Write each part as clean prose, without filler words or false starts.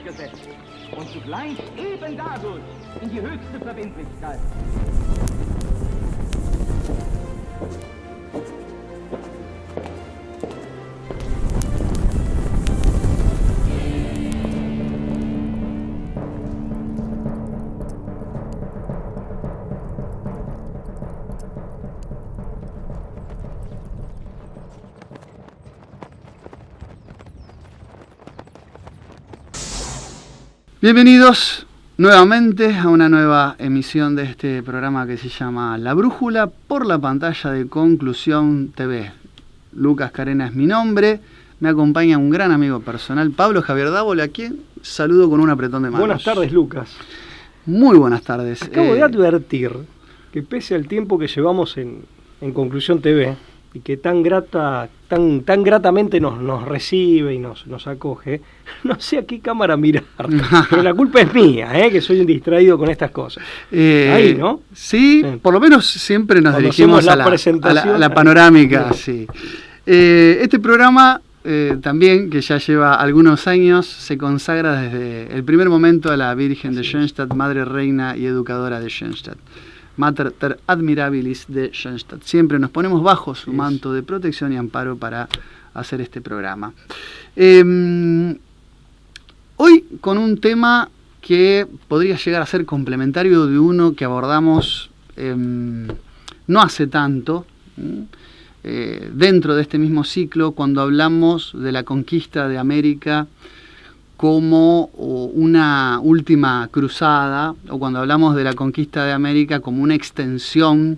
durchgesetzt und zugleich eben dadurch in die höchste Verbindlichkeit. Bienvenidos nuevamente a una nueva emisión de este programa que se llama La Brújula por la pantalla de Conclusión TV. Lucas Carena es mi nombre, me acompaña un gran amigo personal, Pablo Javier Dávola, a quien saludo con un apretón de manos. Buenas tardes, Lucas. Muy buenas tardes. Acabo de advertir que pese al tiempo que llevamos en Conclusión TV y que tan gratamente nos recibe y nos acoge, no sé a qué cámara mirar, pero la culpa es mía, que soy un distraído con estas cosas. Ahí, ¿no? Sí, por lo menos siempre nos dirigimos a la panorámica. Sí. Este programa también, que ya lleva algunos años, se consagra desde el primer momento a la Virgen de Schoenstatt, Madre Reina y Educadora de Schoenstatt. Mater ter admirabilis de Schoenstatt. Siempre nos ponemos bajo su manto de protección y amparo para hacer este programa. Hoy con un tema que podría llegar a ser complementario de uno que abordamos no hace tanto, dentro de este mismo ciclo, cuando hablamos de la conquista de América como una última cruzada, o cuando hablamos de la conquista de América como una extensión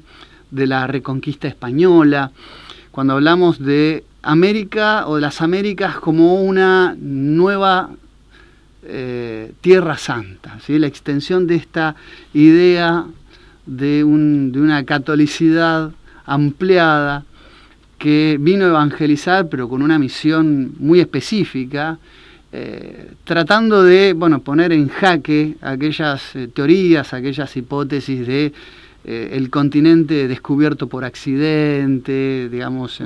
de la reconquista española, cuando hablamos de América o de las Américas como una nueva Tierra Santa, ¿sí? La extensión de esta idea de una catolicidad ampliada que vino a evangelizar, pero con una misión muy específica, tratando de poner en jaque aquellas teorías, aquellas hipótesis de el continente descubierto por accidente, digamos,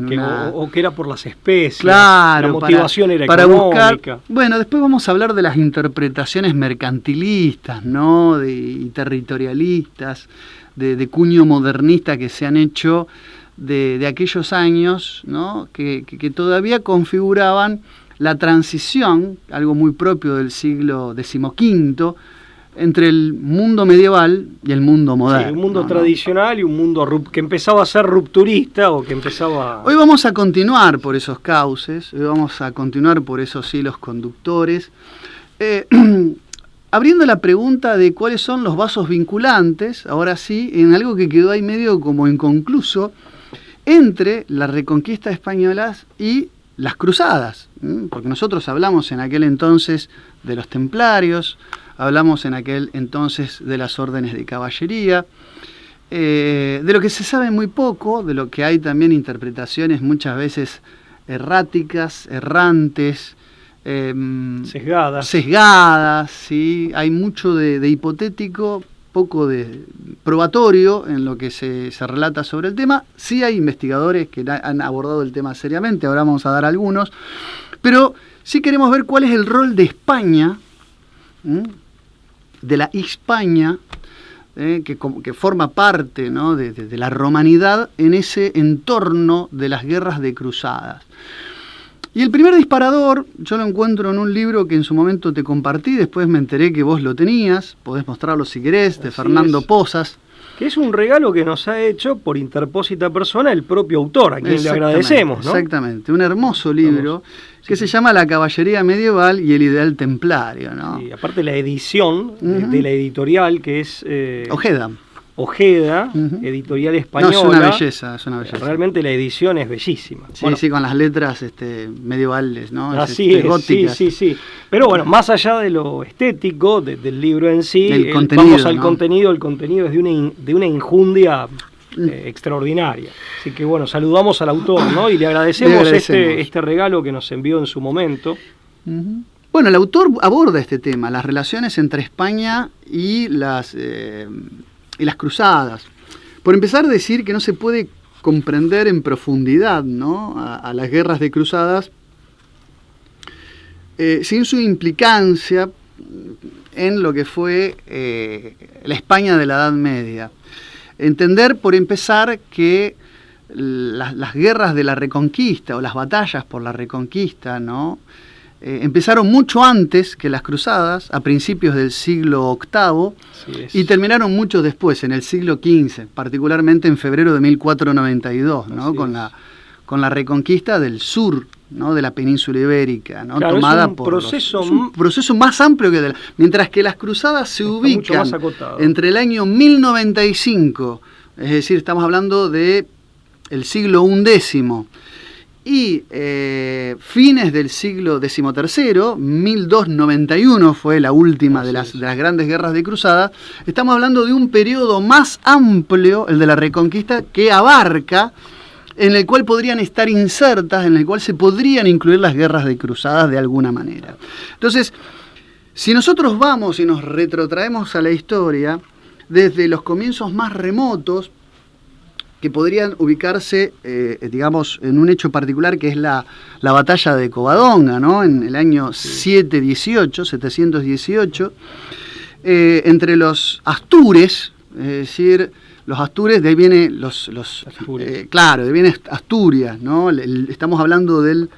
o que era por las especies. Claro, la motivación era para económica. Buscar. Bueno, después vamos a hablar de las interpretaciones mercantilistas, ¿no? Y territorialistas, de cuño modernista que se han hecho de aquellos años, ¿no? que todavía configuraban la transición, algo muy propio del siglo XV, entre el mundo medieval y el mundo moderno. Sí, un mundo tradicional y un mundo que empezaba a ser rupturista o que empezaba... Hoy vamos a continuar por esos cauces, hoy vamos a continuar por esos hilos conductores, abriendo la pregunta de cuáles son los vasos vinculantes, ahora sí, en algo que quedó ahí medio como inconcluso, entre la reconquista española y las cruzadas, porque nosotros hablamos en aquel entonces de los templarios, hablamos en aquel entonces de las órdenes de caballería, de lo que se sabe muy poco, de lo que hay también interpretaciones muchas veces erráticas, errantes, sesgadas, ¿sí? Hay mucho de hipotético, poco de probatorio en lo que se relata sobre el tema. Sí hay investigadores que han abordado el tema seriamente, ahora vamos a dar algunos, pero sí queremos ver cuál es el rol de España, de la Hispania, que forma parte, ¿no? de la romanidad en ese entorno de las guerras de cruzadas. Y el primer disparador, yo lo encuentro en un libro que en su momento te compartí, después me enteré que vos lo tenías, podés mostrarlo si querés, de Fernando Pozas. Que es un regalo que nos ha hecho por interpósita persona el propio autor, a quien le agradecemos, ¿no? Exactamente, un hermoso libro que se llama La caballería medieval y el ideal templario, ¿no? Y aparte la edición de la editorial, que es... Ojeda, editorial española. No, es una belleza, es una belleza. Realmente la edición es bellísima. Sí, sí, con las letras medievales, ¿no? Así es, góticas. Sí. Pero bueno, más allá de lo estético del libro en sí, vamos al contenido. El contenido es de una injundia extraordinaria. Así que bueno, saludamos al autor, ¿no? Y le agradecemos este regalo que nos envió en su momento. Bueno, el autor aborda este tema, las relaciones entre España y las cruzadas. Por empezar, decir que no se puede comprender en profundidad, ¿no? a las guerras de cruzadas sin su implicancia en lo que fue la España de la Edad Media. Entender, por empezar, que las guerras de la Reconquista o las batallas por la Reconquista, ¿no? Empezaron mucho antes que las cruzadas, a principios del siglo VIII, y terminaron mucho después, en el siglo XV, particularmente en febrero de 1492, ¿no? Con la reconquista del sur, ¿no? De la península ibérica, ¿no? Claro, tomada es un por proceso más amplio que mientras que las cruzadas se ubican entre el año 1095, es decir, estamos hablando de el siglo XI, y fines del siglo XIII, 1291 fue la última de las grandes guerras de cruzada. Estamos hablando de un periodo más amplio, el de la Reconquista, que abarca, en el cual podrían estar insertas, en el cual se podrían incluir las guerras de cruzadas de alguna manera. Entonces, si nosotros vamos y nos retrotraemos a la historia, desde los comienzos más remotos, que podrían ubicarse, digamos, en un hecho particular que es la batalla de Covadonga, ¿no? En el año 718, entre los astures, es decir, los astures, de ahí viene claro, de ahí viene Asturias, ¿no? Estamos hablando del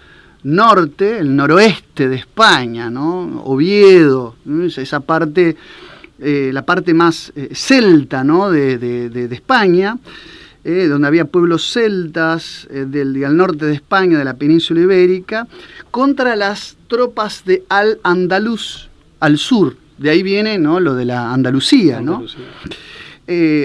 norte, el noroeste de España, ¿no? Oviedo, ¿no? Esa parte, la parte más celta, ¿no? de España. Donde había pueblos celtas del norte de España, de la península ibérica, contra las tropas de Al-Andalus, al sur. De ahí viene, ¿no? Lo de la Andalucía, ¿no?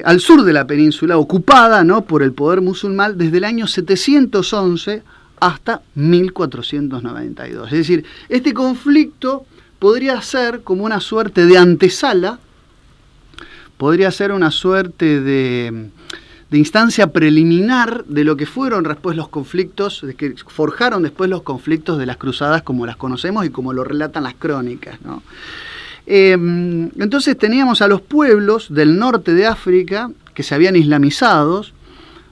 Al sur de la península, ocupada, ¿no? por el poder musulmán desde el año 711 hasta 1492. Es decir, este conflicto podría ser como una suerte de antesala, podría ser una suerte de instancia preliminar de lo que fueron después los conflictos, de que forjaron después los conflictos de las cruzadas como las conocemos y como lo relatan las crónicas, ¿no? Entonces teníamos a los pueblos del norte de África que se habían islamizado,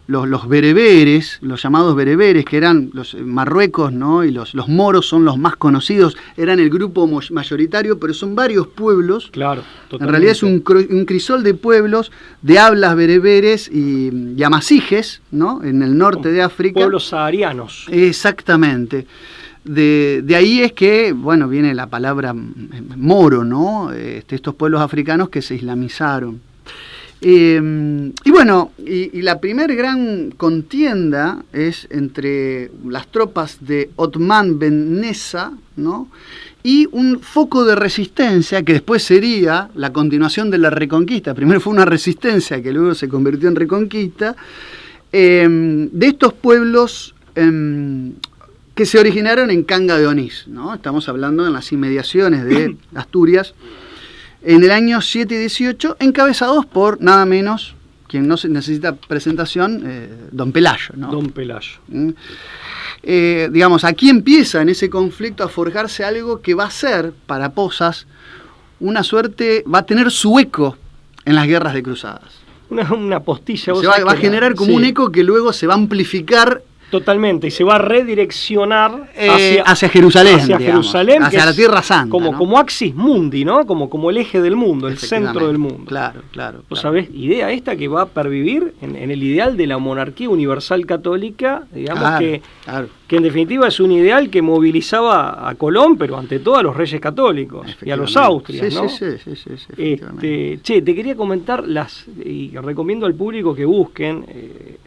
los bereberes, los llamados bereberes, que eran los Marruecos, ¿no? Y los moros son los más conocidos, eran el grupo mayoritario, pero son varios pueblos. Claro, totalmente. En realidad es un crisol de pueblos de hablas bereberes y amasijes, ¿no? En el norte de África. Pueblos saharianos. Exactamente. De ahí es que, bueno, viene la palabra moro, ¿no? Estos pueblos africanos que se islamizaron. Y bueno, y la primer gran contienda es entre las tropas de Othman Ben Nessa, ¿no? Y un foco de resistencia que después sería la continuación de la Reconquista. Primero fue una resistencia que luego se convirtió en Reconquista, de estos pueblos que se originaron en Canga de Onís, ¿no? Estamos hablando en las inmediaciones de Asturias, en el año 718, encabezados por nada menos, quien no necesita presentación, Don Pelayo, ¿no? Don Pelayo. Digamos, aquí empieza en ese conflicto a forjarse algo que va a ser, para Pozas, una suerte, va a tener su eco en las guerras de cruzadas. Una postilla. Va a generar como un eco que luego se va a amplificar. Totalmente, y se va a redireccionar hacia Jerusalén, hacia la Tierra Santa, como axis mundi, ¿no? Como el eje del mundo, el centro del mundo. Claro. ¿Vos sabés? Idea esta que va a pervivir en el ideal de la monarquía universal católica, digamos, que en definitiva es un ideal que movilizaba a Colón, pero ante todo a los reyes católicos y a los austrias, ¿no? Sí, te quería comentar y recomiendo al público que busquen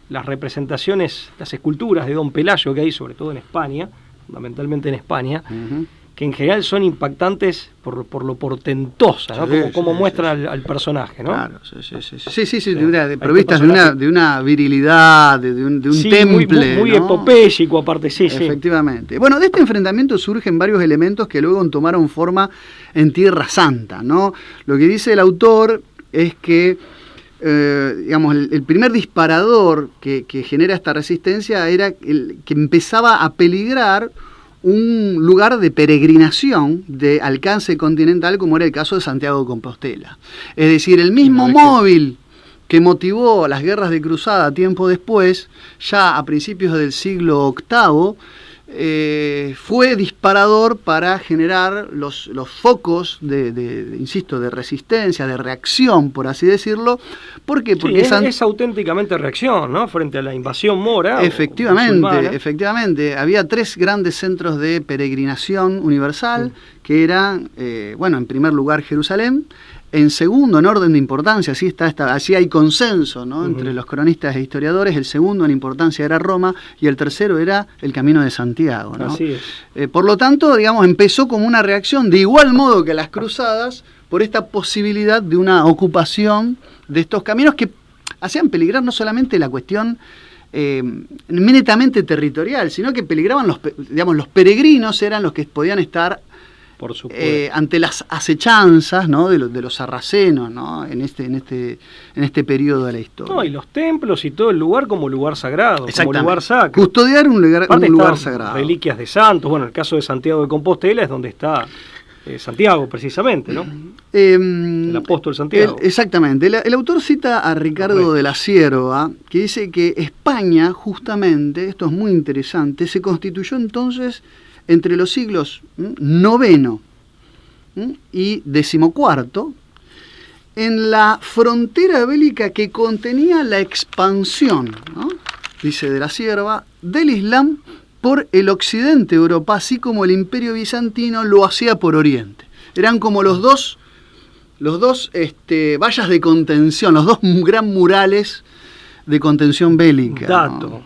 las representaciones, las esculturas de Don Pelayo que hay, sobre todo en España, fundamentalmente en España, que en general son impactantes por lo portentosa, ¿no? Como muestran al personaje, ¿no? Claro, provistas de una virilidad, de un temple, muy ¿no? epopéyico aparte, Efectivamente. Bueno, de este enfrentamiento surgen varios elementos que luego tomaron forma en Tierra Santa, ¿no? Lo que dice el autor es que digamos, el primer disparador que genera esta resistencia era el que empezaba a peligrar un lugar de peregrinación de alcance continental, como era el caso de Santiago de Compostela. Es decir, el mismo móvil que motivó las guerras de cruzada tiempo después, ya a principios del siglo VIII, fue disparador para generar los focos insisto, de resistencia, de reacción, por así decirlo. ¿Por qué? Porque es auténticamente reacción, ¿no? Frente a la invasión mora. Efectivamente. Había 3 grandes centros de peregrinación universal, que eran, en primer lugar Jerusalén. En segundo, en orden de importancia, así hay consenso, ¿no? Entre los cronistas e historiadores. El segundo en importancia era Roma y el tercero era el Camino de Santiago, ¿no? Así es. Por lo tanto, digamos, empezó como una reacción de igual modo que las cruzadas por esta posibilidad de una ocupación de estos caminos que hacían peligrar no solamente la cuestión netamente territorial, sino que peligraban los peregrinos eran los que podían estar por supuesto, ante las acechanzas, ¿no? de los sarracenos, ¿no? en este periodo de la historia. No, y los templos y todo el lugar como lugar sagrado, como lugar sacro. Custodiar un lugar sagrado. Reliquias de santos, bueno, el caso de Santiago de Compostela es donde está Santiago, precisamente, ¿no? El apóstol Santiago. Exactamente. El autor cita a Ricardo de la Cierva, que dice que España, justamente, esto es muy interesante, se constituyó entonces entre los siglos IX y XIV, en la frontera bélica que contenía la expansión, ¿no? Dice de la Cierva, del Islam por el occidente de Europa, así como el Imperio Bizantino lo hacía por Oriente. Eran como los dos vallas de contención, los dos gran murales de contención bélica. Dato. ¿No?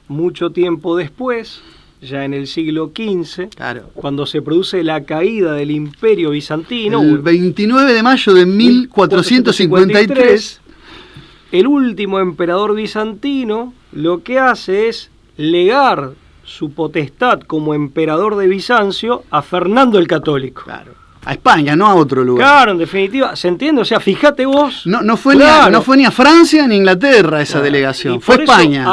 Mucho tiempo después, ya en el siglo XV, claro, cuando se produce la caída del Imperio Bizantino, el 29 de mayo de 1453, el último emperador bizantino lo que hace es legar su potestad como emperador de Bizancio a Fernando el Católico. Claro. A España, no a otro lugar. Claro, en definitiva, ¿se entiende? O sea, fíjate vos. No fue ni a Francia ni a Inglaterra esa delegación, fue España.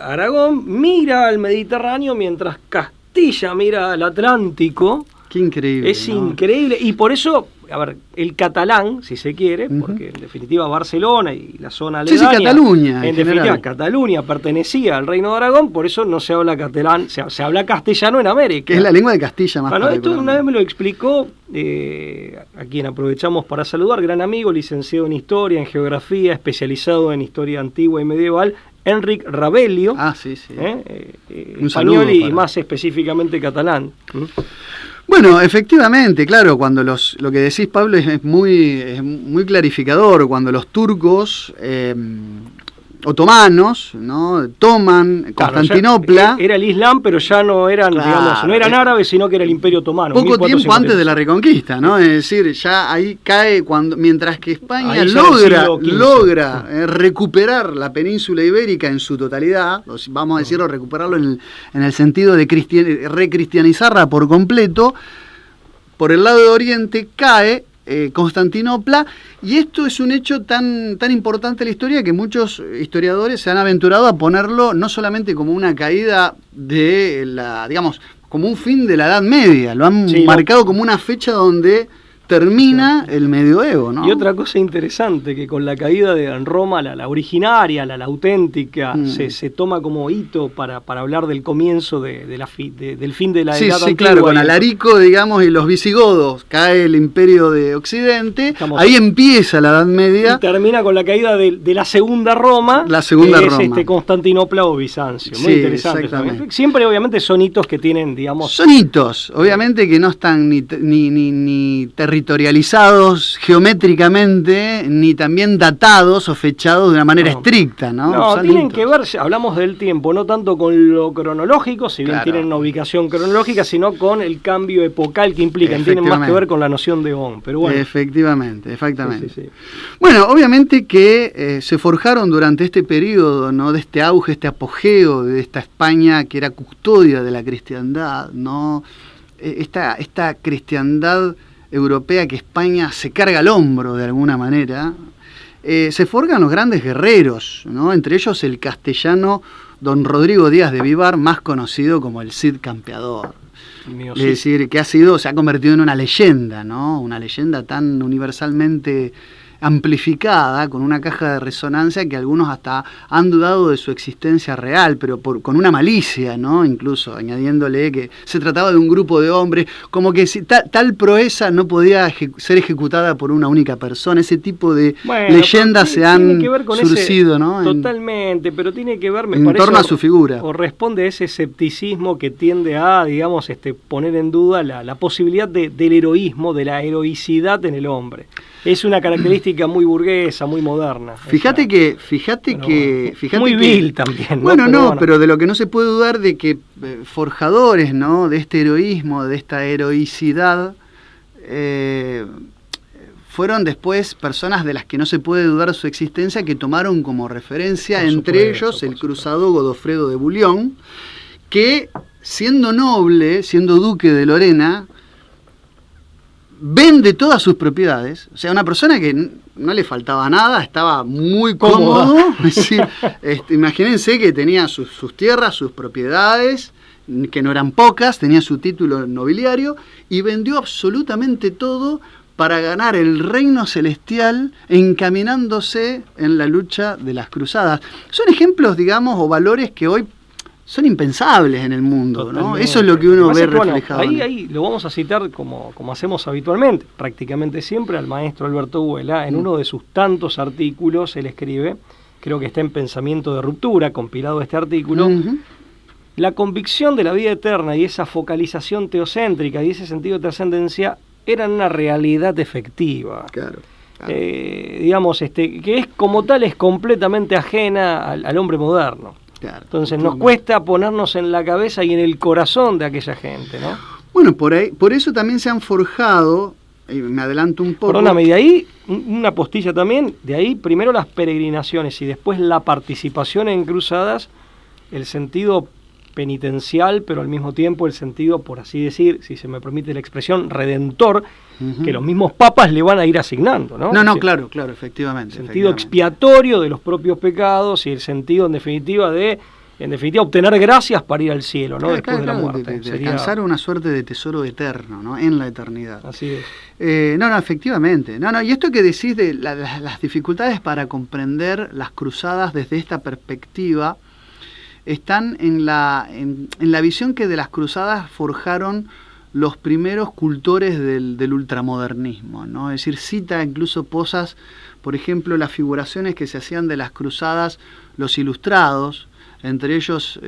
Aragón mira al Mediterráneo mientras Castilla mira al Atlántico. Qué increíble. Es increíble. Y por eso, a ver, el catalán, si se quiere, porque en definitiva Barcelona y la zona aledaña. Sí, Cataluña. En definitiva, Cataluña pertenecía al Reino de Aragón, por eso no se habla catalán, se habla castellano en América. Que es la lengua de Castilla más. Bueno, esto una vez me lo explicó, a quien aprovechamos para saludar, gran amigo, licenciado en Historia, en Geografía, especializado en Historia Antigua y Medieval, Enric Rabelio, español y más específicamente catalán. Bueno, efectivamente, claro, cuando lo que decís, Pablo, es muy clarificador. Cuando los turcos otomanos, ¿no? Toman Constantinopla. Era el Islam, pero ya no eran, digamos, no eran árabes, sino que era el Imperio Otomano. Poco tiempo antes de la Reconquista, ¿no? Es decir, ya ahí cae mientras que España logra recuperar la península ibérica en su totalidad, vamos a decirlo, recuperarlo en el sentido de recristianizarla por completo. Por el lado de Oriente cae Constantinopla, y esto es un hecho tan importante en la historia que muchos historiadores se han aventurado a ponerlo no solamente como una caída de como un fin de la Edad Media, lo han marcado como una fecha donde termina el medioevo, ¿no? Y otra cosa interesante, que con la caída de Roma, la originaria, la auténtica, se toma como hito para hablar del comienzo del fin de la Edad Antigua. Sí, claro, con Alarico, digamos, y los visigodos, cae el Imperio de Occidente, ahí empieza la Edad Media. Y termina con la caída de la Segunda Roma, es Constantinopla o Bizancio. Muy interesante. Exactamente. Siempre, obviamente, son hitos que tienen, digamos... Son hitos, obviamente, que no están ni territorializados geométricamente, ni también datados o fechados de una manera estricta, ¿no? No, tienen que ver, hablamos del tiempo, no tanto con lo cronológico, si bien tienen una ubicación cronológica, sino con el cambio epocal que implican, tienen más que ver con la noción de on, pero bueno. Efectivamente. Sí. Bueno, obviamente que se forjaron durante este periodo, ¿no? De este auge, este apogeo de esta España que era custodia de la cristiandad, ¿no? Esta cristiandad europea que España se carga al hombro de alguna manera, se forjan los grandes guerreros, ¿no? Entre ellos el castellano don Rodrigo Díaz de Vivar, más conocido como el Cid Campeador. Es decir, que se ha convertido en una leyenda, ¿no? Una leyenda tan universalmente amplificada, con una caja de resonancia que algunos hasta han dudado de su existencia real, pero con una malicia, ¿no? Incluso añadiéndole que se trataba de un grupo de hombres, como que si tal proeza no podía ser ejecutada por una única persona. Ese tipo de leyendas se han surcido, ¿no? Totalmente, pero tiene que ver, me en parece, torno a su figura. O responde a ese escepticismo que tiende a, digamos, poner en duda la posibilidad del heroísmo, de la heroicidad en el hombre. Es una característica muy burguesa, muy moderna. Fíjate que muy vil también, ¿no? Bueno, pero de lo que no se puede dudar de que forjadores, ¿no?, de este heroísmo, de esta heroicidad, fueron después personas de las que no se puede dudar su existencia, que tomaron como referencia, entre ellos el cruzado Godofredo de Bouillon, que siendo noble, siendo duque de Lorena, vende todas sus propiedades. O sea, una persona que no le faltaba nada, estaba muy cómodo. Es decir, imagínense que tenía sus tierras, sus propiedades, que no eran pocas, tenía su título nobiliario, y vendió absolutamente todo para ganar el reino celestial, encaminándose en la lucha de las cruzadas. Son ejemplos, digamos, o valores que hoy son impensables en el mundo, ¿no? Eso es lo que uno ve reflejado. Bueno, ahí lo vamos a citar como hacemos habitualmente, prácticamente siempre, al maestro Alberto Huela. En uno de sus tantos artículos, él escribe, creo que está en Pensamiento de Ruptura, compilado este artículo, la convicción de la vida eterna y esa focalización teocéntrica y ese sentido de trascendencia eran una realidad efectiva. Claro. Digamos, que es como tal, es completamente ajena al hombre moderno. Claro, entonces nos cuesta ponernos en la cabeza y en el corazón de aquella gente, ¿no? Bueno, por eso también se han forjado, y me adelanto un poco. Perdóname, de ahí, una postilla también, de ahí primero las peregrinaciones y después la participación en cruzadas, el sentido penitencial, pero al mismo tiempo el sentido, por así decir, si se me permite la expresión, redentor, que los mismos papas le van a ir asignando, ¿no? Claro, efectivamente. El sentido expiatorio de los propios pecados y el sentido, en definitiva, obtener gracias para ir al cielo, ¿no? Después de la muerte. De alcanzar una suerte de tesoro eterno, ¿no? En la eternidad. Así es. Efectivamente. Y esto que decís de las dificultades para comprender las cruzadas desde esta perspectiva están en la visión que de las cruzadas forjaron los primeros cultores del ultramodernismo, ¿no? Es decir, cita incluso Posas, por ejemplo, las figuraciones que se hacían de las cruzadas, los ilustrados, entre ellos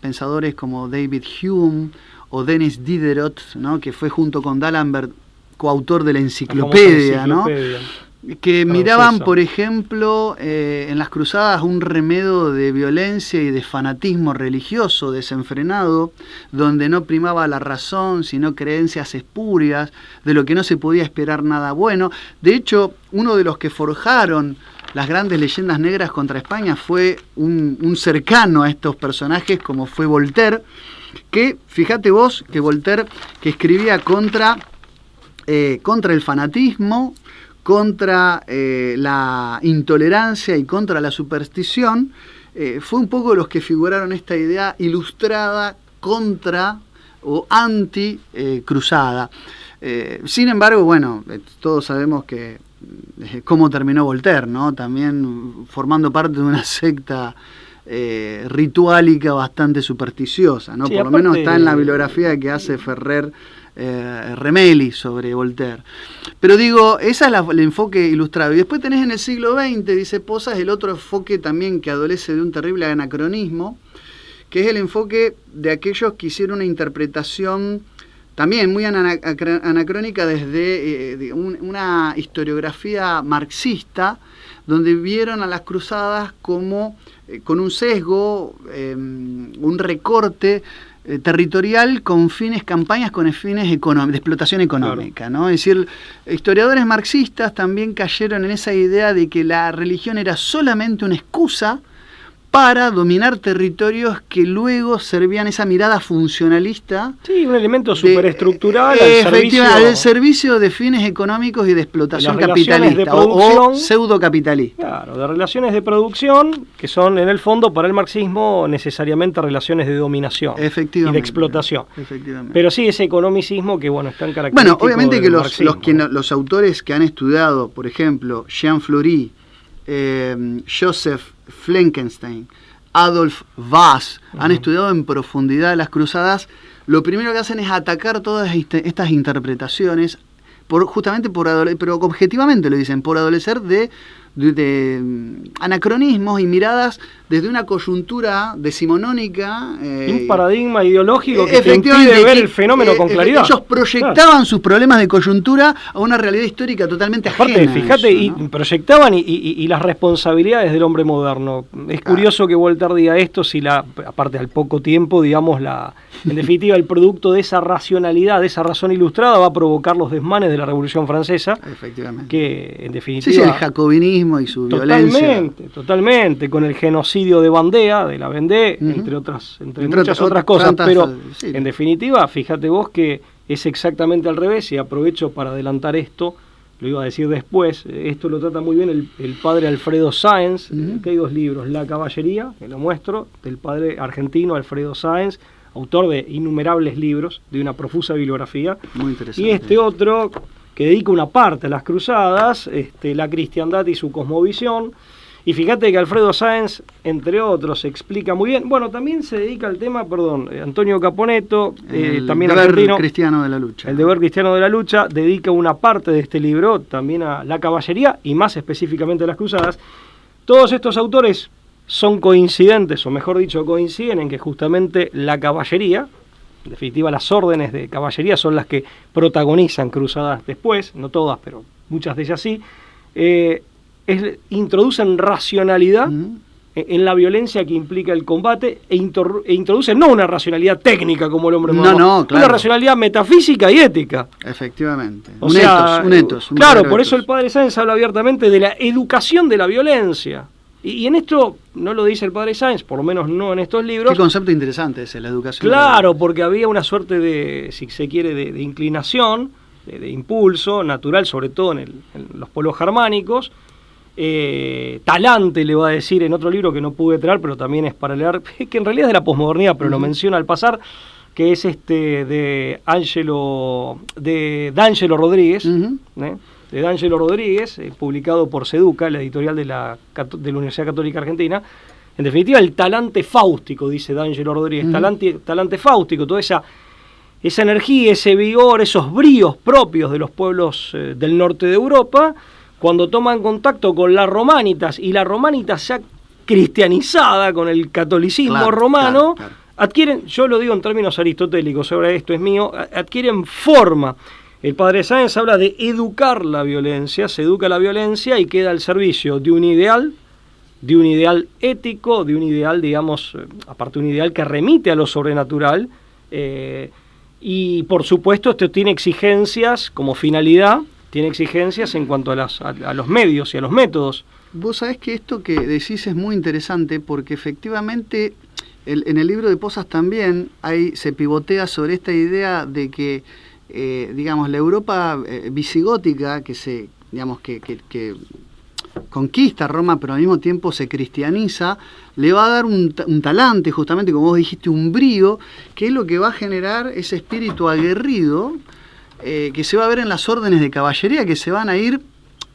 pensadores como David Hume o Denis Diderot, ¿no?, que fue junto con D'Alembert coautor de la enciclopedia, ¿no?, que miraban, por ejemplo, en las cruzadas un remedio de violencia y de fanatismo religioso desenfrenado, donde no primaba la razón, sino creencias espurias, de lo que no se podía esperar nada bueno. De hecho, uno de los que forjaron las grandes leyendas negras contra España fue un cercano a estos personajes, como fue Voltaire, que, fíjate vos, que Voltaire, que escribía contra el fanatismo, contra la intolerancia y contra la superstición, fue un poco los que figuraron esta idea ilustrada contra o anti-cruzada. Sin embargo, bueno, todos sabemos que cómo terminó Voltaire, ¿no? También formando parte de una secta rituálica bastante supersticiosa, ¿no? Sí, por lo menos está en la bibliografía que hace Ferrer Remelli sobre Voltaire. Pero digo, ese es el enfoque ilustrado. Y después tenés en el siglo XX, dice Posas, el otro enfoque también que adolece de un terrible anacronismo, que es el enfoque de aquellos que hicieron una interpretación también muy anacrónica desde una historiografía marxista, donde vieron a las cruzadas como con un sesgo, un recorte territorial con campañas con fines de explotación económica, ¿no? Es decir, historiadores marxistas también cayeron en esa idea de que la religión era solamente una excusa para dominar territorios que luego servían esa mirada funcionalista. Sí, un elemento superestructural al servicio de fines económicos y de explotación capitalista o pseudocapitalista. Claro, de relaciones de producción que son en el fondo para el marxismo necesariamente relaciones de dominación y de explotación. Pero sí ese economicismo que bueno, es tan característico. Bueno, obviamente que los autores que han estudiado, por ejemplo, Jean Fleury, Joseph Fleckenstein, Adolf Vass, han estudiado en profundidad las cruzadas. Lo primero que hacen es atacar todas estas interpretaciones, justamente pero objetivamente lo dicen, por adolecer de anacronismos y miradas desde una coyuntura decimonónica. Un paradigma ideológico que te impide ver el fenómeno con claridad. Ellos proyectaban sus problemas de coyuntura a una realidad histórica totalmente ajena. Aparte, fíjate, eso, ¿no? Proyectaban y las responsabilidades del hombre moderno. Es curioso que Voltaire diga esto, aparte al poco tiempo, digamos, en definitiva, el producto de esa racionalidad, de esa razón ilustrada, va a provocar los desmanes de la Revolución Francesa. Efectivamente. Que, en definitiva... Sí, el jacobinismo y su violencia. Totalmente, con el genocidio de Bandea, de la Vendée, entre muchas otras cosas, pero sí. En definitiva, fíjate vos que es exactamente al revés, y aprovecho para adelantar esto, lo iba a decir después, esto lo trata muy bien el padre Alfredo Sáenz, que hay 2 libros, La Caballería, que lo muestro, del padre argentino Alfredo Sáenz, autor de innumerables libros, de una profusa bibliografía. Muy interesante. Y este otro, que dedica una parte a las cruzadas, la cristiandad y su cosmovisión. Y fíjate que Alfredo Sáenz, entre otros, explica muy bien. Bueno, también se dedica al tema, Antonio Caponeto, también argentino. El deber cristiano de la lucha. El deber cristiano de la lucha, dedica una parte de este libro también a la caballería y más específicamente a las cruzadas. Todos estos autores son coincidentes, o mejor dicho, coinciden en que justamente la caballería, en definitiva las órdenes de caballería son las que protagonizan cruzadas después, no todas, pero muchas de ellas sí, introducen racionalidad en la violencia que implica el combate e introducen no una racionalidad técnica como el hombre moderno, claro, una racionalidad metafísica y ética. Efectivamente. Un etos. Claro, por eso el padre Sáenz habla abiertamente de la educación de la violencia. Y en esto no lo dice el padre Sáenz, por lo menos no en estos libros. Qué concepto interesante ese, la educación. Claro, porque había una suerte de, si se quiere, de inclinación, de impulso natural, sobre todo en los pueblos germánicos. Talante le va a decir en otro libro que no pude traer, pero también es para leer, que en realidad es de la posmodernidad, pero lo menciona al pasar, que es de D'Angelo Rodríguez, de D'Angelo Rodríguez, publicado por Seduca, la editorial de la Universidad Católica Argentina. En definitiva, el talante fáustico, dice D'Angelo Rodríguez, talante fáustico, toda esa energía, ese vigor, esos bríos propios de los pueblos del norte de Europa, cuando toman contacto con la Romanitas, y la Romanitas ya cristianizada con el catolicismo romano, adquieren, yo lo digo en términos aristotélicos, ahora esto es mío, adquieren forma. El padre Sáenz habla de educar la violencia, se educa la violencia y queda al servicio de un ideal ético, de un ideal, digamos, aparte un ideal que remite a lo sobrenatural, y por supuesto esto tiene exigencias como finalidad, tiene exigencias en cuanto a los medios y a los métodos. Vos sabés que esto que decís es muy interesante porque efectivamente en el libro de Posas también se pivotea sobre esta idea de que digamos, la Europa visigótica que conquista Roma, pero al mismo tiempo se cristianiza, le va a dar un talante, justamente como vos dijiste, un brío, que es lo que va a generar ese espíritu aguerrido que se va a ver en las órdenes de caballería, que se van a ir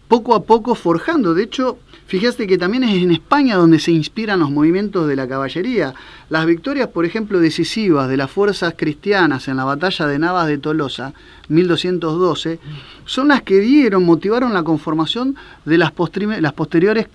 poco a poco forjando. De hecho, fíjate que también es en España donde se inspiran los movimientos de la caballería. Las victorias, por ejemplo, decisivas de las fuerzas cristianas en la batalla de Navas de Tolosa, 1212, son las que motivaron la conformación de las posteriores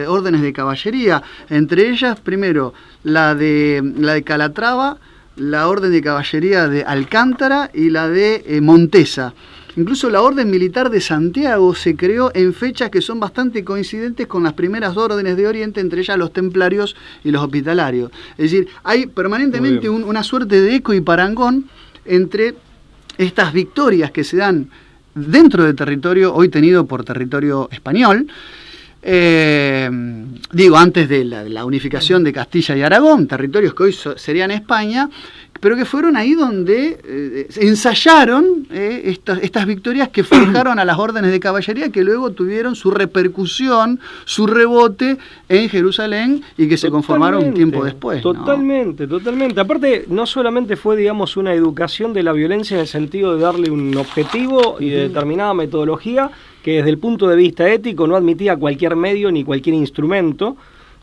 órdenes de caballería. Entre ellas, primero, la de Calatrava, la orden de caballería de Alcántara y la de Montesa. Incluso la orden militar de Santiago se creó en fechas que son bastante coincidentes con las primeras órdenes de Oriente, entre ellas los templarios y los hospitalarios. Es decir, hay permanentemente una suerte de eco y parangón entre estas victorias que se dan dentro del territorio, hoy tenido por territorio español, Digo, antes de la unificación de Castilla y Aragón, territorios que hoy serían España, pero que fueron ahí donde ensayaron estas victorias que forjaron a las órdenes de caballería, que luego tuvieron su repercusión, su rebote en Jerusalén y que se conformaron un tiempo después, ¿no? Totalmente. Aparte, no solamente fue, digamos, una educación de la violencia en el sentido de darle un objetivo y de determinada metodología que desde el punto de vista ético no admitía cualquier medio ni cualquier instrumento,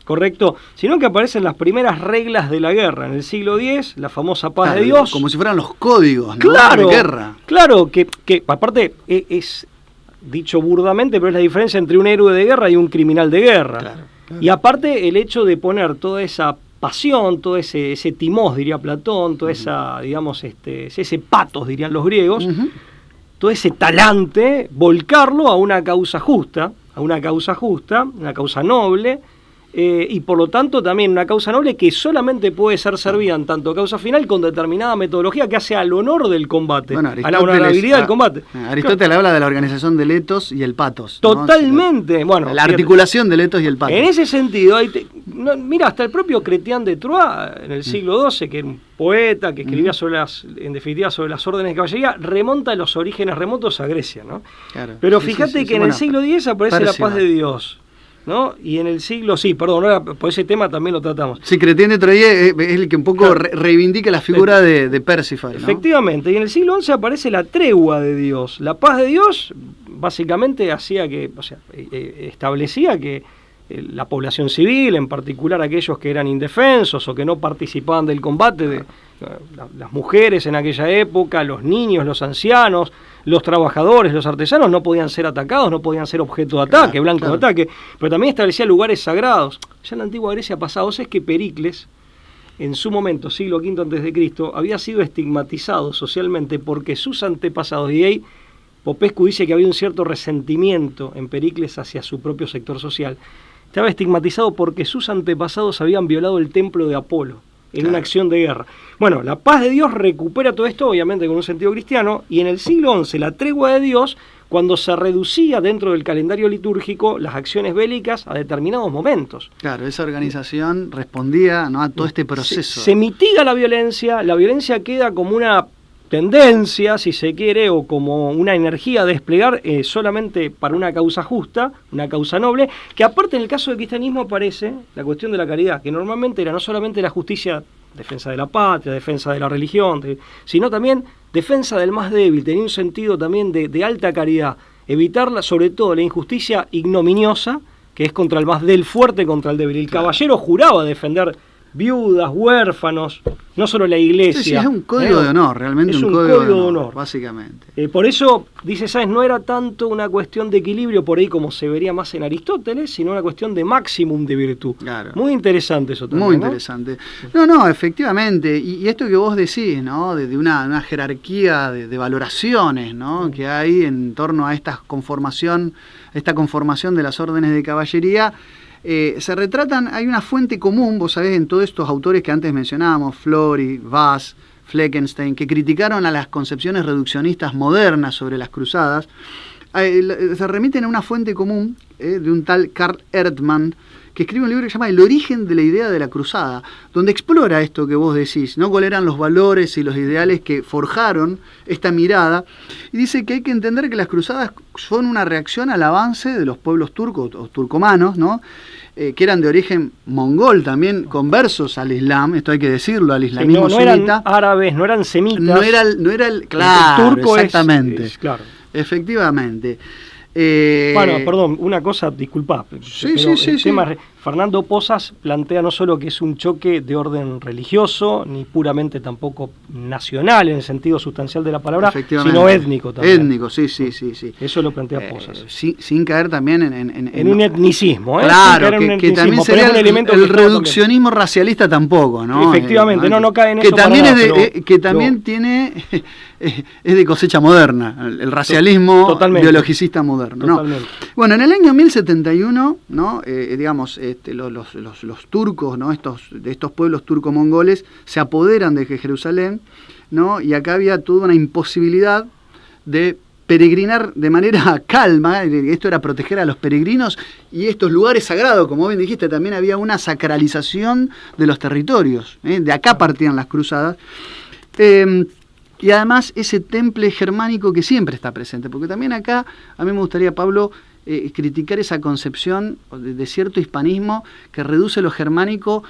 ¿correcto? Sino que aparecen las primeras reglas de la guerra. En el siglo X, la famosa paz de Dios. Como si fueran los códigos, ¿no? Claro, de guerra. Claro, que aparte es dicho burdamente, pero es la diferencia entre un héroe de guerra y un criminal de guerra. Claro. Y aparte el hecho de poner toda esa pasión, todo ese timós, diría Platón, toda esa, digamos, ese patos, dirían los griegos, todo ese talante, volcarlo a una causa justa, una causa noble, y por lo tanto también una causa noble que solamente puede ser servida en tanto causa final con determinada metodología que hace al honor del combate, bueno, a la honorabilidad del combate. Aristóteles habla de la organización del etos y el patos, totalmente, ¿no? Bueno, la articulación del etos y el patos. En ese sentido, mira, hasta el propio Chrétien de Troyes, en el siglo XII, que era un poeta que escribía en definitiva sobre las órdenes de caballería, remonta a los orígenes remotos a Grecia, ¿no? Claro. Pero fíjate que en el siglo X aparece la paz de Dios, ¿no? Y en el siglo, por ese tema también lo tratamos. Sí, Chrétien de Troyes es el que un poco reivindica la figura de Percival, ¿no? Efectivamente, y en el siglo XI aparece la tregua de Dios. La paz de Dios básicamente establecía que la población civil, en particular aquellos que eran indefensos o que no participaban del combate, las mujeres en aquella época, los niños, los ancianos, los trabajadores, los artesanos, no podían ser atacados, no podían ser objeto de ataque, blanco de ataque, pero también establecía lugares sagrados. Ya en la antigua Grecia pasado es que Pericles, en su momento, siglo V a.C., había sido estigmatizado socialmente porque sus antepasados, y ahí Popescu dice que había un cierto resentimiento en Pericles hacia su propio sector social, estaba estigmatizado porque sus antepasados habían violado el templo de Apolo en una acción de guerra. Bueno, la paz de Dios recupera todo esto, obviamente con un sentido cristiano, y en el siglo XI la tregua de Dios, cuando se reducía dentro del calendario litúrgico las acciones bélicas a determinados momentos. Claro, esa organización respondía, ¿no?, a todo este proceso. Se mitiga la violencia queda como una tendencia, si se quiere, o como una energía a desplegar solamente para una causa justa, una causa noble, que aparte en el caso del cristianismo aparece la cuestión de la caridad, que normalmente era no solamente la justicia, defensa de la patria, defensa de la religión, sino también defensa del más débil, tenía un sentido también de alta caridad, evitar sobre todo la injusticia ignominiosa, que es contra el más del fuerte contra el débil. El caballero juraba defender viudas, huérfanos, no solo la iglesia. Sí, es un código de honor, realmente es un código de honor, básicamente. Por eso, dice Sáenz, no era tanto una cuestión de equilibrio por ahí como se vería más en Aristóteles, sino una cuestión de máximum de virtud. Claro. Muy interesante eso también. Muy interesante. No, efectivamente. Y esto que vos decís, ¿no?, de una jerarquía de valoraciones, ¿no?, que hay en torno a esta conformación de las órdenes de caballería. Se retratan, hay una fuente común, vos sabés, en todos estos autores que antes mencionábamos, Flori, Vaz, Fleckenstein, que criticaron a las concepciones reduccionistas modernas sobre las cruzadas, se remiten a una fuente común de un tal Karl Erdmann, que escribe un libro que se llama El origen de la idea de la cruzada, donde explora esto que vos decís, ¿no?, cuáles eran los valores y los ideales que forjaron esta mirada, y dice que hay que entender que las cruzadas son una reacción al avance de los pueblos turcos o turcomanos, ¿no?, que eran de origen mongol también, conversos al Islam, esto hay que decirlo, al islamismo no eran árabes, no eran semitas. No era el claro, el turco exactamente. Claro. Efectivamente. Bueno, perdón, una cosa, disculpa. Sí. Fernando Pozas plantea no solo que es un choque de orden religioso, ni puramente tampoco nacional en el sentido sustancial de la palabra, sino étnico también. Étnico, sí. Eso lo plantea Pozas. Sin caer también en un etnicismo. Claro, que también sería el reduccionismo racialista tampoco, ¿no? Efectivamente, no cae en que eso también para nada, que también tiene... es de cosecha moderna, el racialismo biologicista moderno. Totalmente. No. Bueno, en el año 1071, ¿no?, los turcos, ¿no?, de estos pueblos turco-mongoles se apoderan de Jerusalén, ¿no?, y acá había toda una imposibilidad de peregrinar de manera calma, esto era proteger a los peregrinos y estos lugares sagrados, como bien dijiste, también había una sacralización de los territorios, de acá partían las cruzadas, y además ese temple germánico que siempre está presente, porque también acá a mí me gustaría, Pablo, criticar esa concepción de cierto hispanismo que reduce lo germánico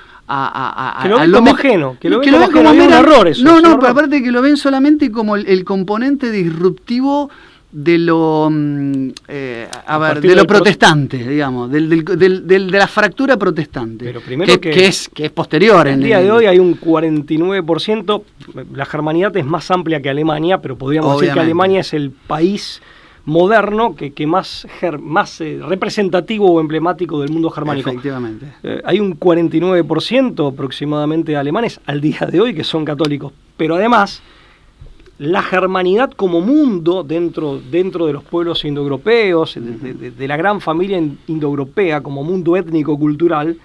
que lo ven como ajeno, que lo ven como un error eso. No, pero aparte que lo ven solamente como el componente disruptivo de lo de lo protestante, digamos, de la fractura protestante, pero primero que es posterior. En el día de hoy hay un 49%, la germanidad es más amplia que Alemania, pero podríamos decir que Alemania es el país moderno que más representativo o emblemático del mundo germánico. Efectivamente. Hay un 49% aproximadamente de alemanes al día de hoy que son católicos, pero además la germanidad como mundo dentro de los pueblos indoeuropeos, de la gran familia indoeuropea como mundo étnico-cultural,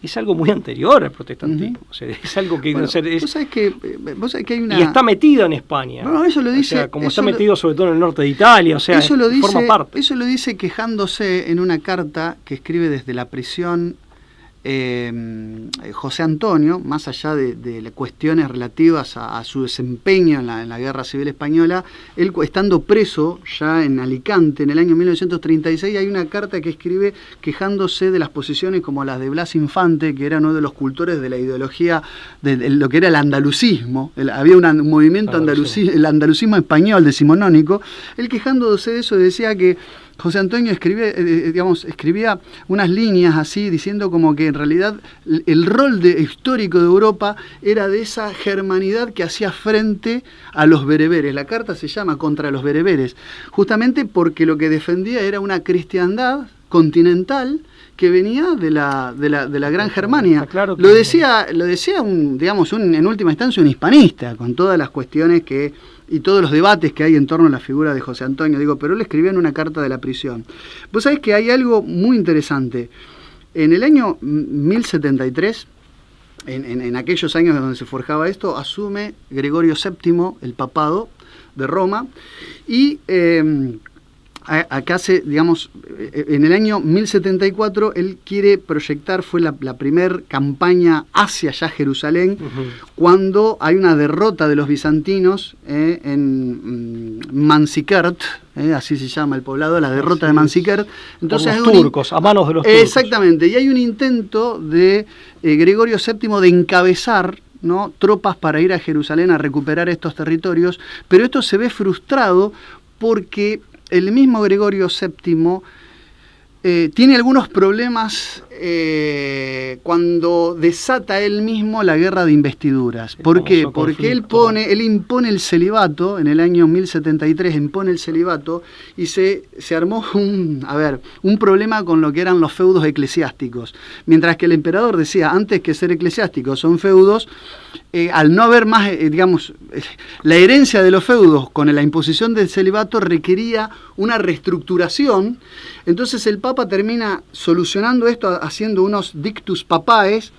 es algo muy anterior al protestantismo. O sea, es algo que... Bueno, vos sabés que hay una... Y está metido en España. No, eso lo dice... O sea, como está metido sobre todo en el norte de Italia, o sea, forma parte. Eso lo dice quejándose en una carta que escribe desde la prisión José Antonio, más allá de las cuestiones relativas a su desempeño en la Guerra Civil Española, él estando preso ya en Alicante en el año 1936, hay una carta que escribe quejándose de las posiciones como las de Blas Infante, que era uno de los cultores de la ideología de lo que era el andalucismo. Había un movimiento el andalucismo español decimonónico. Él quejándose de eso decía que José Antonio escribía unas líneas así, diciendo como que en realidad el rol histórico de Europa era de esa germanidad que hacía frente a los bereberes. La carta se llama Contra los bereberes, justamente porque lo que defendía era una cristiandad continental que venía de la Gran Germania. Claro, lo decía en última instancia un hispanista, con todas las cuestiones y todos los debates que hay en torno a la figura de José Antonio, pero él escribió en una carta de la prisión. Vos sabés que hay algo muy interesante. En el año 1073, en aquellos años donde se forjaba esto, asume Gregorio VII el papado de Roma y acá en el año 1074 él quiere proyectar, fue la primer campaña hacia allá Jerusalén, cuando hay una derrota de los bizantinos en Manzikert, así se llama el poblado, la derrota de Manzikert. Entonces, por los turcos, a manos de los turcos. Exactamente, y hay un intento de Gregorio VII de encabezar, ¿no?, tropas para ir a Jerusalén a recuperar estos territorios, pero esto se ve frustrado porque el mismo Gregorio VII tiene algunos problemas cuando desata él mismo la guerra de investiduras. ¿Por qué? Porque él impone el celibato, en el año 1073 impone el celibato y se armó un problema con lo que eran los feudos eclesiásticos. Mientras que el emperador decía, antes que ser eclesiásticos son feudos, al no haber más, la herencia de los feudos con la imposición del celibato requería una reestructuración. Entonces el Papa termina solucionando esto haciendo unos dictus papaes,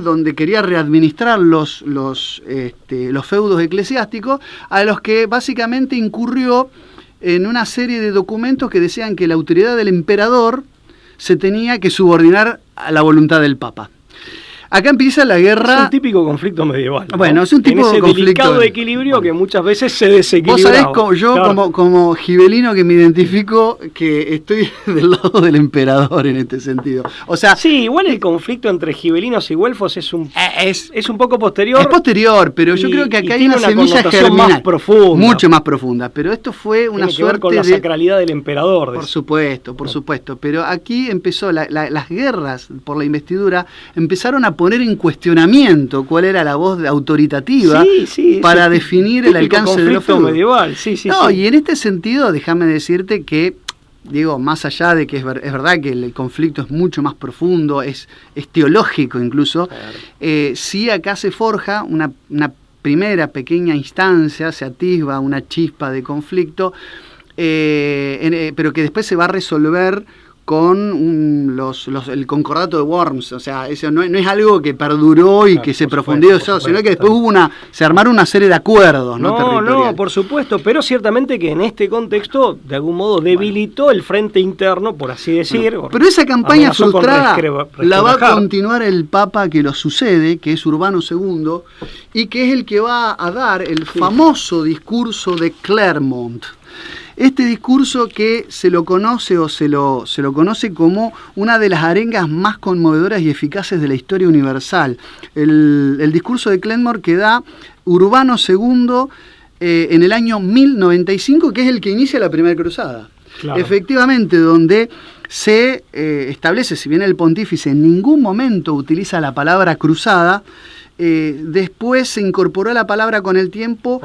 donde quería readministrar los feudos eclesiásticos, a los que básicamente incurrió en una serie de documentos que decían que la autoridad del emperador se tenía que subordinar a la voluntad del Papa. Acá empieza la guerra... Es un típico conflicto medieval, ¿no? Bueno, es un tipo de conflicto... En ese delicado equilibrio que muchas veces se desequilibra. Vos sabés, yo como gibelino que me identifico, que estoy del lado del emperador en este sentido. O sea... Sí, igual el conflicto entre gibelinos y güelfos es un poco posterior. Es posterior, pero yo creo que acá hay una semilla germinal más profunda. Mucho más profunda, pero esto fue una tiene que ver con la sacralidad del emperador. Por supuesto. Pero aquí empezó, las guerras por la investidura empezaron a poner en cuestionamiento cuál era la voz autoritativa para definir el alcance de los feudos medieval. Y en este sentido, déjame decirte que, más allá de que es verdad que el conflicto es mucho más profundo, es teológico incluso, claro. Sí acá se forja una primera pequeña instancia, se atisba una chispa de conflicto, pero que después se va a resolver con el concordato de Worms, o sea, eso no es algo que perduró y que se profundizó, sino que después se armaron una serie de acuerdos, No, por supuesto, pero ciertamente que en este contexto, de algún modo, debilitó el frente interno, por así decir. Pero esa campaña frustrada la va a continuar el Papa que lo sucede, que es Urbano II, y que es el que va a dar el famoso discurso de Clermont. Este discurso que se lo conoce o se lo conoce como una de las arengas más conmovedoras y eficaces de la historia universal. El discurso de Clermont que da Urbano II en el año 1095, que es el que inicia la Primera Cruzada. Claro. Efectivamente, donde se establece, si bien el pontífice en ningún momento utiliza la palabra cruzada, después se incorporó la palabra con el tiempo,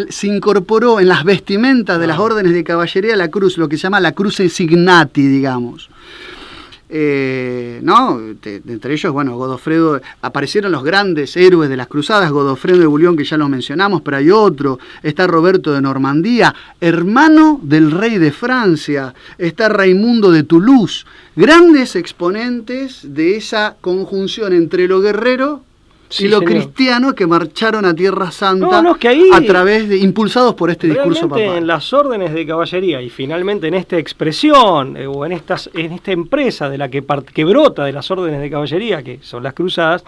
se incorporó en las vestimentas de las órdenes de caballería la cruz, lo que se llama la cruce signati, digamos. Entre ellos, Godofredo, aparecieron los grandes héroes de las cruzadas, Godofredo de Bouillon, que ya los mencionamos, pero hay otro, está Roberto de Normandía, hermano del rey de Francia, está Raimundo de Toulouse, grandes exponentes de esa conjunción entre lo guerrero y lo cristiano que marcharon a Tierra Santa a través de, impulsados por este discurso papal. En las órdenes de caballería y finalmente en esta expresión o en esta empresa de la que brota de las órdenes de caballería, que son las cruzadas,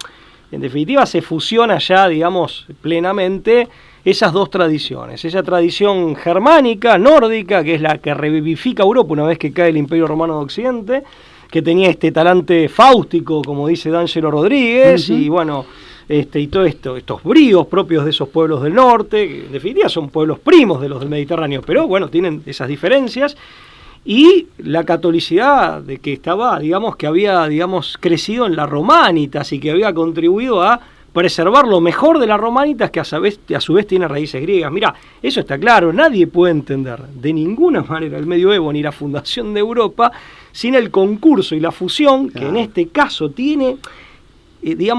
en definitiva se fusiona ya, digamos, plenamente esas dos tradiciones. Esa tradición germánica, nórdica, que es la que revivifica Europa una vez que cae el Imperio Romano de Occidente, que tenía este talante fáustico, como dice D'Angelo Rodríguez, y y todo estos bríos propios de esos pueblos del norte, que en definitiva son pueblos primos de los del Mediterráneo, pero tienen esas diferencias, y la catolicidad de que estaba, que había, crecido en la Romanitas y que había contribuido a preservar lo mejor de la Romanitas, que a su vez tiene raíces griegas. Mirá, eso está claro, nadie puede entender de ninguna manera el medioevo ni la fundación de Europa sin el concurso y la fusión, que en este caso tiene, tiene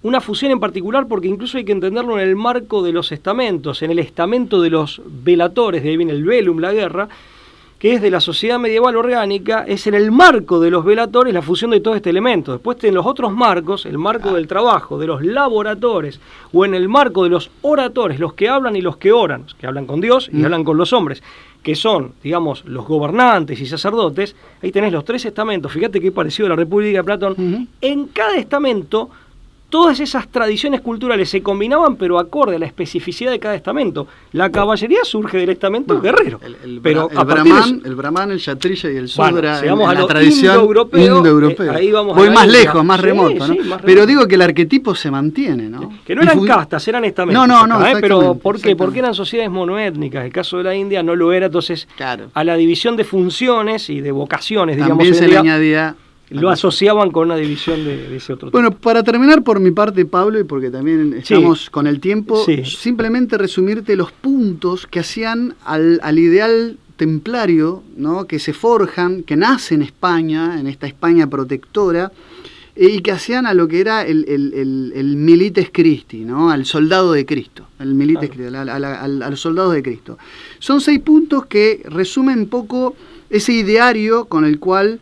una fusión en particular, porque incluso hay que entenderlo en el marco de los estamentos, en el estamento de los velatores, de ahí viene el velum, la guerra, que es de la sociedad medieval orgánica, es en el marco de los velatores la fusión de todo este elemento. Después en los otros marcos, el marco del trabajo, de los laboratores, o en el marco de los oradores, los que hablan y los que oran, los que hablan con Dios y hablan con los hombres, que son, los gobernantes y sacerdotes. Ahí tenés los tres estamentos. Fíjate qué parecido a la República de Platón. En cada estamento, todas esas tradiciones culturales se combinaban, pero acorde a la especificidad de cada estamento. La caballería surge del estamento guerrero. El Brahman, el Kshatriya y el Sudra, la tradición indoeuropea. Ahí vamos. Voy más lejos, más remoto, ¿no? Más pero digo que el arquetipo se mantiene, ¿no? Que no eran castas, eran estamentos. Pero ¿por qué? Porque eran sociedades monoétnicas. El caso de la India no lo era, entonces a la división de funciones y de vocaciones, también se le añadía. Lo asociaban con una división de ese otro tipo. Bueno, para terminar por mi parte, Pablo, y porque también estamos con el tiempo, simplemente resumirte los puntos que hacían al ideal templario, ¿no? Que se forjan, que nace en España, en esta España protectora, y que hacían a lo que era el Milites Christi, ¿no? Al soldado de Cristo, al soldado de Cristo. Son 6 puntos que resumen un poco ese ideario con el cual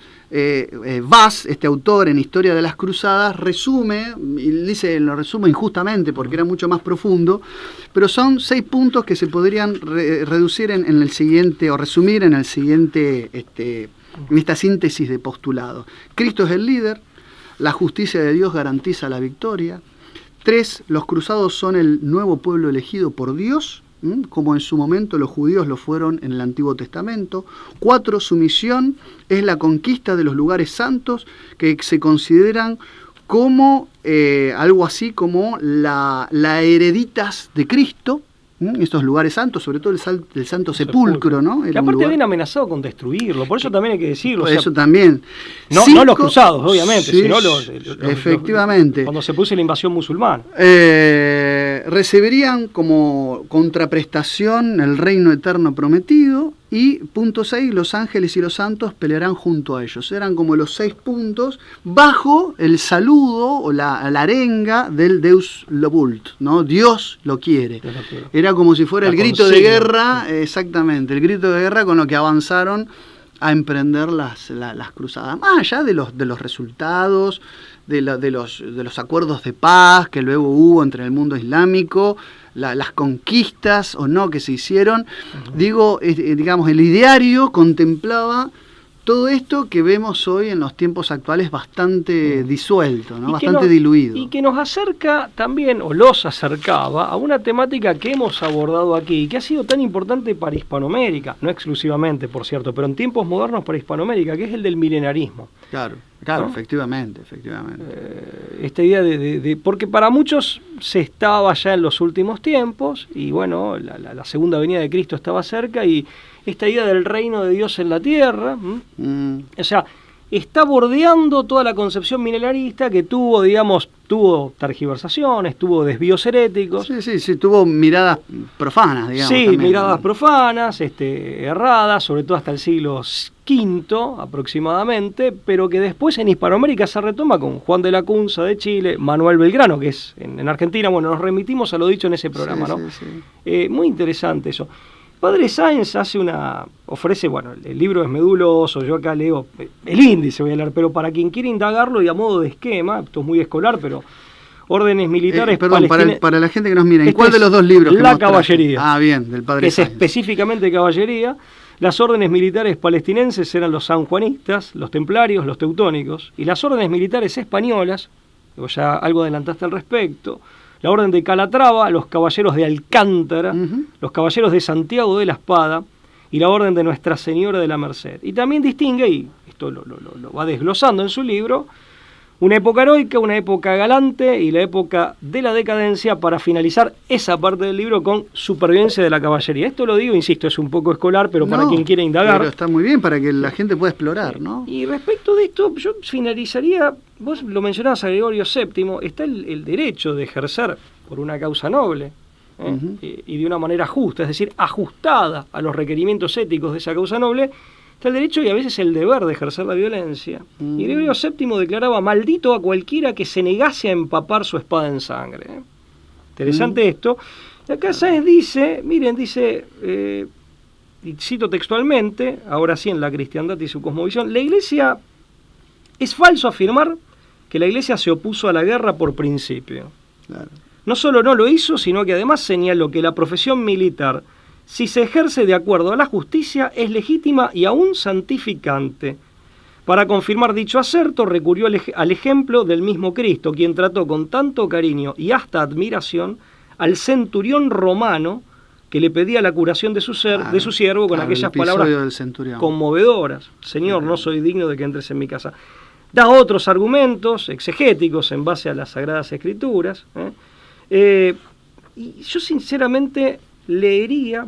Vaz, este autor en Historia de las Cruzadas, resume, y lo resume injustamente porque era mucho más profundo, pero son 6 puntos que se podrían reducir en el siguiente, o resumir en el siguiente, en esta síntesis de postulado. Cristo es el líder, la justicia de Dios garantiza la victoria. 3, los cruzados son el nuevo pueblo elegido por Dios, como en su momento los judíos lo fueron en el Antiguo Testamento. 4, su misión es la conquista de los lugares santos, que se consideran como algo así como la hereditas de Cristo, estos lugares santos, sobre todo el Santo Sepulcro, ¿no? Que aparte habían amenazado con destruirlo, por eso también hay que decirlo. Por eso también. No los cruzados, obviamente, sino los efectivamente. Cuando se puso la invasión musulmana. Recibirían como contraprestación el reino eterno prometido, y punto 6, los ángeles y los santos pelearán junto a ellos. Eran como los 6 puntos bajo el saludo o la arenga del Deus lo vult, ¿no? Dios lo quiere. Era como si fuera el grito de guerra, exactamente, el grito de guerra con lo que avanzaron a emprender las cruzadas, más allá de los resultados, de los acuerdos de paz que luego hubo entre el mundo islámico, las conquistas o no que se hicieron. Digo, digamos, el ideario contemplaba todo esto que vemos hoy en los tiempos actuales bastante disuelto, ¿no? Bastante diluido. Y que nos acerca también, o los acercaba, a una temática que hemos abordado aquí, y que ha sido tan importante para Hispanoamérica, no exclusivamente, por cierto, pero en tiempos modernos para Hispanoamérica, que es el del milenarismo. Claro, ¿no? efectivamente. Esta idea porque para muchos se estaba ya en los últimos tiempos, y bueno, la segunda venida de Cristo estaba cerca, y esta idea del reino de Dios en la tierra, o sea, está bordeando toda la concepción milenarista que tuvo tergiversaciones, tuvo desvíos heréticos. Sí, tuvo miradas profanas, digamos. Sí, también, miradas ¿no? profanas, erradas, sobre todo hasta el siglo V aproximadamente, pero que después en Hispanoamérica se retoma con Juan de Lacunza de Chile, Manuel Belgrano, que es en Argentina. Bueno, nos remitimos a lo dicho en ese programa, ¿no? Sí. Muy interesante eso. Padre Sáenz ofrece, bueno, el libro es meduloso, yo acá leo el índice, voy a leer, pero para quien quiera indagarlo y a modo de esquema, esto es muy escolar, pero órdenes militares palestinas. Para la gente que nos mira, ¿en cuál de los dos libros? La caballería. Bien, del Padre Sáenz. Es específicamente caballería. Las órdenes militares palestinenses eran los sanjuanistas, los templarios, los teutónicos, y las órdenes militares españolas, o ya algo adelantaste al respecto, la orden de Calatrava, los caballeros de Alcántara, los caballeros de Santiago de la Espada y la orden de Nuestra Señora de la Merced. Y también distingue, y esto lo va desglosando en su libro, una época heroica, una época galante y la época de la decadencia, para finalizar esa parte del libro con supervivencia de la caballería. Esto lo digo, insisto, es un poco escolar, pero para quien quiera indagar. Pero está muy bien para que la gente pueda explorar, ¿no? Y respecto de esto, yo finalizaría, vos lo mencionabas a Gregorio VII, está el derecho de ejercer por una causa noble, y de una manera justa, es decir, ajustada a los requerimientos éticos de esa causa noble. Está el derecho y a veces el deber de ejercer la violencia. Y Gregorio VII declaraba: maldito a cualquiera que se negase a empapar su espada en sangre. Interesante esto. Y acá Sáenz dice, y cito textualmente, ahora sí en La cristiandad y su cosmovisión, es falso afirmar que la Iglesia se opuso a la guerra por principio. Claro. No solo no lo hizo, sino que además señaló que la profesión militar, si se ejerce de acuerdo a la justicia, es legítima y aún santificante. Para confirmar dicho acerto, recurrió al ejemplo del mismo Cristo, quien trató con tanto cariño y hasta admiración al centurión romano que le pedía la curación de su siervo con aquellas palabras conmovedoras: Señor, no soy digno de que entres en mi casa. Da otros argumentos exegéticos en base a las Sagradas Escrituras. Y yo sinceramente leería,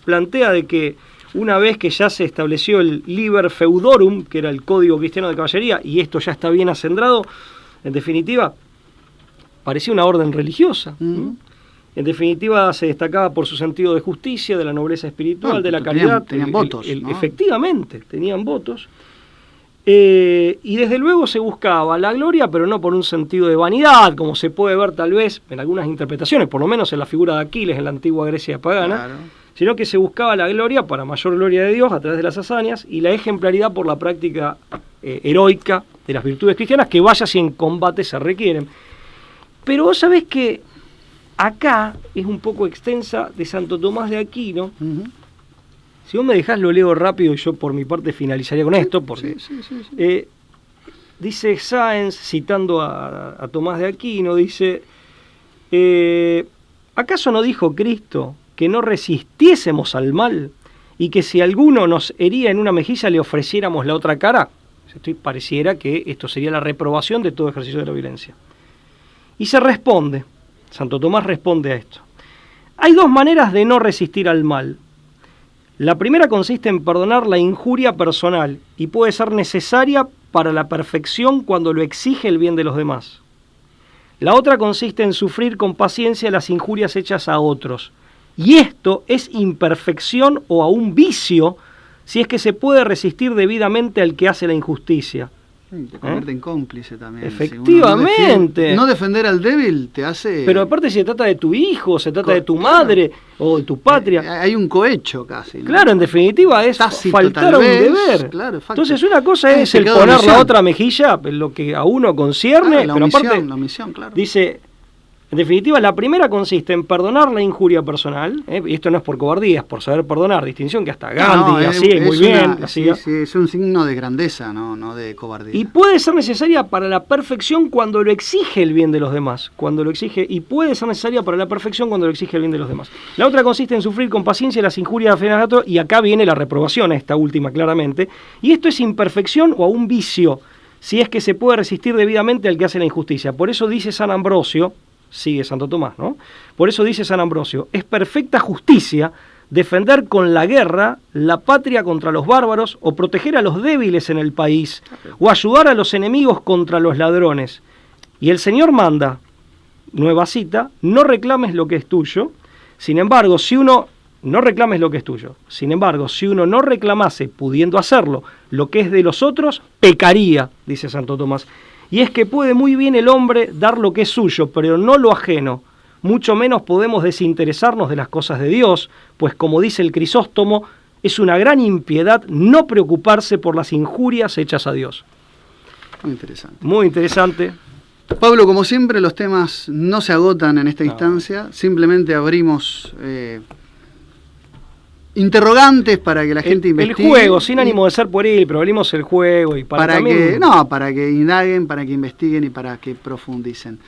plantea de que una vez que ya se estableció el Liber Feudorum, que era el código cristiano de caballería, y esto ya está bien acendrado, en definitiva, parecía una orden religiosa. En definitiva, se destacaba por su sentido de justicia, de la nobleza espiritual, de la caridad. Tenían votos, ¿no? Efectivamente, tenían votos. Y desde luego se buscaba la gloria, pero no por un sentido de vanidad, como se puede ver tal vez en algunas interpretaciones, por lo menos en la figura de Aquiles en la antigua Grecia pagana, claro, sino que se buscaba la gloria para mayor gloria de Dios a través de las hazañas, y la ejemplaridad por la práctica heroica de las virtudes cristianas, que vaya si en combate se requieren. Pero vos sabés que acá es un poco extensa de Santo Tomás de Aquino. Si vos me dejás, lo leo rápido y yo por mi parte finalizaría con esto, porque dice Sáenz, citando a Tomás de Aquino, dice: ¿acaso no dijo Cristo que no resistiésemos al mal y que si alguno nos hería en una mejilla le ofreciéramos la otra cara? Pareciera que esto sería la reprobación de todo ejercicio de la violencia. Y se responde, Santo Tomás responde a esto: hay dos maneras de no resistir al mal. La primera consiste en perdonar la injuria personal y puede ser necesaria para la perfección cuando lo exige el bien de los demás. La otra consiste en sufrir con paciencia las injurias hechas a otros. Y esto es imperfección o aún vicio si es que se puede resistir debidamente al que hace la injusticia. Te convierte en cómplice también. Efectivamente. Si no defender al débil te hace... Pero aparte si se trata de tu hijo, se trata de tu claro. madre o de tu patria. Hay un cohecho casi, ¿no? Claro, en definitiva es Tácito, faltar a un tal vez, deber. claro, Entonces una cosa es Se el quedó poner omisión. la otra mejilla, lo que a uno concierne, La pero omisión, aparte la omisión, claro. dice, en definitiva la primera consiste en perdonar la injuria personal, y esto no es por cobardía, es por saber perdonar, distinción que hasta Gandhi hacía y muy bien hacía. Sí, es un signo de grandeza, no de cobardía. Y puede ser necesaria para la perfección cuando lo exige el bien de los demás. Cuando lo exige, y puede ser necesaria para la perfección cuando lo exige el bien de los demás. La otra consiste en sufrir con paciencia las injurias ajenas a otro, y acá viene la reprobación, esta última claramente. Y esto es imperfección o un vicio, si es que se puede resistir debidamente al que hace la injusticia. Por eso dice San Ambrosio, sigue Santo Tomás, ¿no? Por eso dice San Ambrosio, es perfecta justicia defender con la guerra la patria contra los bárbaros, o proteger a los débiles en el país, o ayudar a los enemigos contra los ladrones. Y el Señor manda, nueva cita, no reclames lo que es tuyo. Sin embargo, si uno no reclames lo que es tuyo. Sin embargo, si uno no reclamase, pudiendo hacerlo, lo que es de los otros, pecaría, dice Santo Tomás. Y es que puede muy bien el hombre dar lo que es suyo, pero no lo ajeno. Mucho menos podemos desinteresarnos de las cosas de Dios, pues como dice el Crisóstomo, es una gran impiedad no preocuparse por las injurias hechas a Dios. Muy interesante. Muy interesante. Pablo, como siempre, los temas no se agotan en esta instancia, simplemente abrimos interrogantes para que la gente investigue. El juego, sin ánimo de ser pueril, pero abrimos el juego y para también... para que indaguen, para que investiguen y para que profundicen.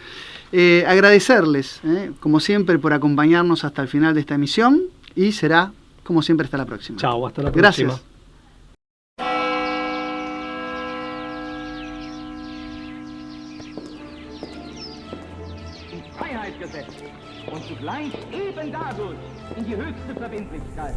Agradecerles, como siempre, por acompañarnos hasta el final de esta emisión, y será, como siempre, hasta la próxima. Chao, hasta la próxima. Gracias. Freiheit gesetzt und zugleich eben dadurch in die höchste Verbindlichkeit.